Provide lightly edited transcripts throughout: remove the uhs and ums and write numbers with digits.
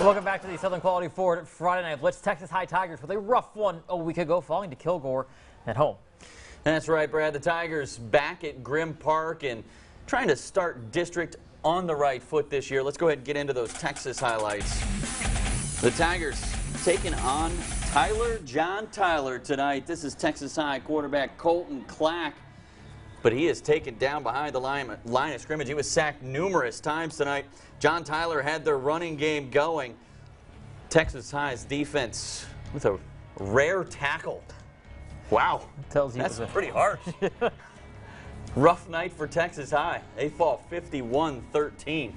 Welcome back to the Southern Quality Ford Friday Night Blitz. Texas High Tigers with a rough one a week ago, falling to Kilgore at home. That's right, Brad. The Tigers back at Grimm Park and trying to start district on the right foot this year. Let's go ahead and get into those Texas highlights. The Tigers taking on John Tyler tonight. This is Texas High quarterback Colton Clack, but he is taken down behind the line of scrimmage. He was sacked numerous times tonight. John Tyler had their running game going. Texas High's defense with a rare tackle. Wow, Tells you that's pretty harsh. Rough night for Texas High. They fall 51-13.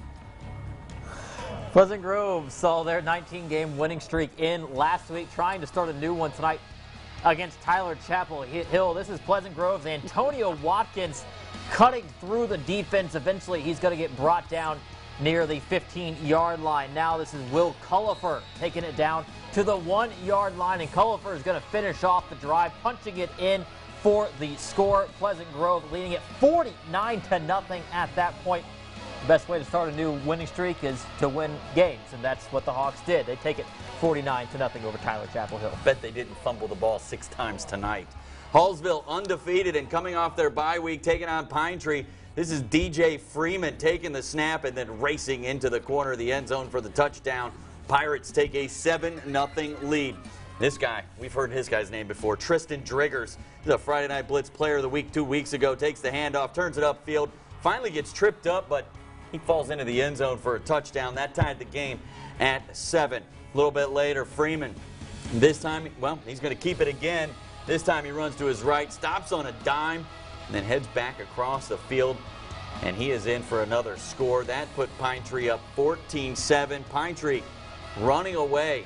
Pleasant Grove saw their 19-game winning streak end last week, trying to start a new one tonight against Tyler Chapel Hill. This is Pleasant Grove's Antonio Watkins cutting through the defense. Eventually, he's going to get brought down near the 15-yard line. Now this is Will Cullifer taking it down to the 1-yard line, and Cullifer is going to finish off the drive, punching it in for the score. Pleasant Grove leading it 49-0 at that point. The best way to start a new winning streak is to win games, and that's what the Hawks did. They take it 49-0 over Tyler Chapel Hill. Bet they didn't fumble the ball 6 times tonight. Hallsville undefeated and coming off their bye week, taking on Pine Tree. This is DJ Freeman taking the snap and then racing into the corner of the end zone for the touchdown. Pirates take a 7-0 lead. This guy, we've heard his guy's name before, Tristan Driggers. He's a Friday Night Blitz player of the week 2 weeks ago. Takes the handoff, turns it upfield, finally gets tripped up, but he falls into the end zone for a touchdown. That tied the game at 7. A little bit later, Freeman, this time, well, he's going to keep it again. This time he runs to his right, stops on a dime, and then heads back across the field, and he is in for another score. That put Pine Tree up 14-7. Pine Tree running away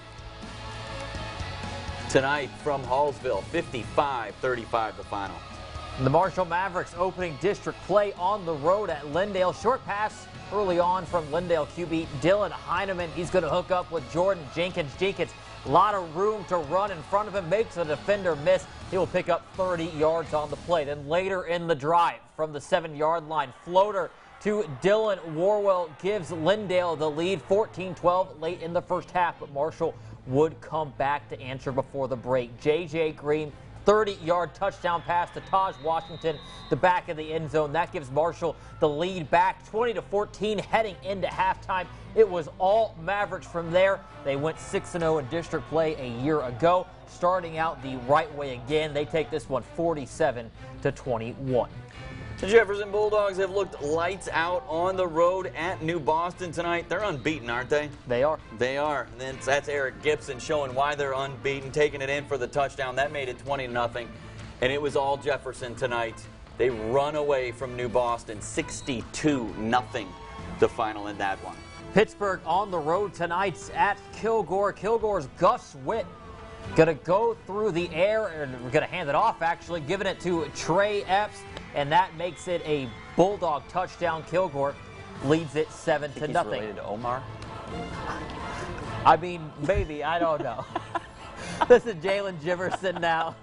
tonight from Hallsville, 55-35 the final. The Marshall Mavericks opening district play on the road at Lindale. Short pass early on from Lindale QB Dylan Heineman. He's going to hook up with Jordan Jenkins. Jenkins, a lot of room to run in front of him, makes a defender miss. He will pick up 30 yards on the play. Then later in the drive from the 7-yard line, floater to Dylan Warwell gives Lindale the lead, 14-12 late in the first half, but Marshall would come back to answer before the break. J.J. Green, 30-yard touchdown pass to Taj Washington, the back of the end zone. That gives Marshall the lead back 20-14 heading into halftime. It was all Mavericks from there. They went 6-0 in district play a year ago, starting out the right way again. They take this one 47-21. The Jefferson Bulldogs have looked lights out on the road at New Boston tonight. They're unbeaten, aren't they? They are. They are. And then that's Eric Gibson showing why they're unbeaten, taking it in for the touchdown. That made it 20-0. And it was all Jefferson tonight. They run away from New Boston, 62-0 the final in that one. Pittsburgh on the road tonight at Kilgore. Kilgore's Gus Witt going to go through the air, and we're going to hand it off, actually, giving it to Trey Epps, and that makes it a Bulldog touchdown. Kilgore leads it 7-0. He's related to Omar? I mean, maybe. I don't know. This is Jalen Jefferson now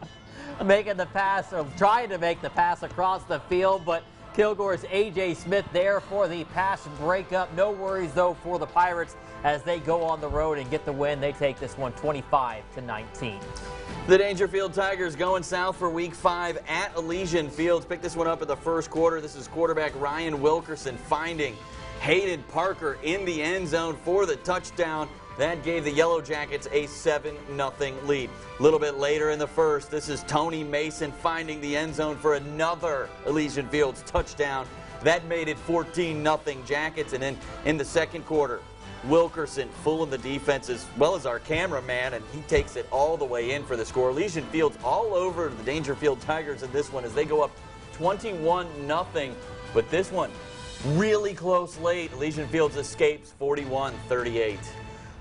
making the pass, or trying to make the pass across the field, but Kilgore's A.J. Smith there for the pass breakup. No worries, though, for the Pirates as they go on the road and get the win. They take this one 25-19. The Dangerfield Tigers going south for Week 5 at Elysian Fields. Pick this one up in the first quarter. This is quarterback Ryan Wilkerson finding Hayden Parker in the end zone for the touchdown. That gave the Yellow Jackets a 7-0 lead. A little bit later in the first, this is Tony Mason finding the end zone for another Elysian Fields touchdown. That made it 14-0 Jackets. And then in the second quarter, Wilkerson fooling the defense as well as our cameraman, and he takes it all the way in for the score. Elysian Fields all over the Dangerfield Tigers in this one as they go up 21-0. But this one really close late. Elysian Fields escapes 41-38.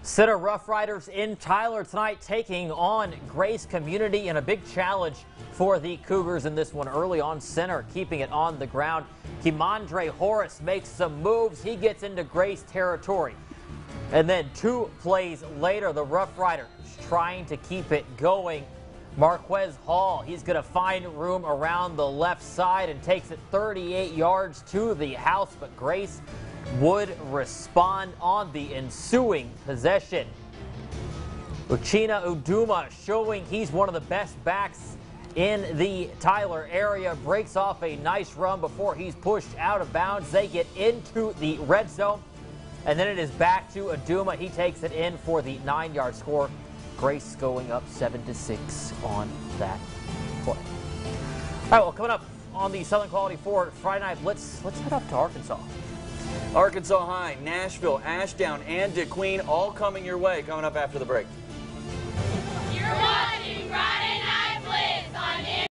Center Rough Riders in Tyler tonight, taking on Grace Community in a big challenge for the Cougars in this one. Early on, Center keeping it on the ground. Kimandre Horace makes some moves. He gets into Grace territory. And then 2 plays later, the Rough Riders trying to keep it going. Marquez Hall, he's going to find room around the left side and takes it 38 yards to the house, but Grace would respond on the ensuing possession. Uchenna Uduma showing he's one of the best backs in the Tyler area. Breaks off a nice run before he's pushed out of bounds. They get into the red zone, and then it is back to Uduma. He takes it in for the 9-yard score. Grace going up 7-6 on that play. All right, well, coming up on the Southern Quality Ford Friday Night Blitz, let's head up to Arkansas. Arkansas High, Nashville, Ashdown, and DeQueen all coming your way coming up after the break. You're watching Friday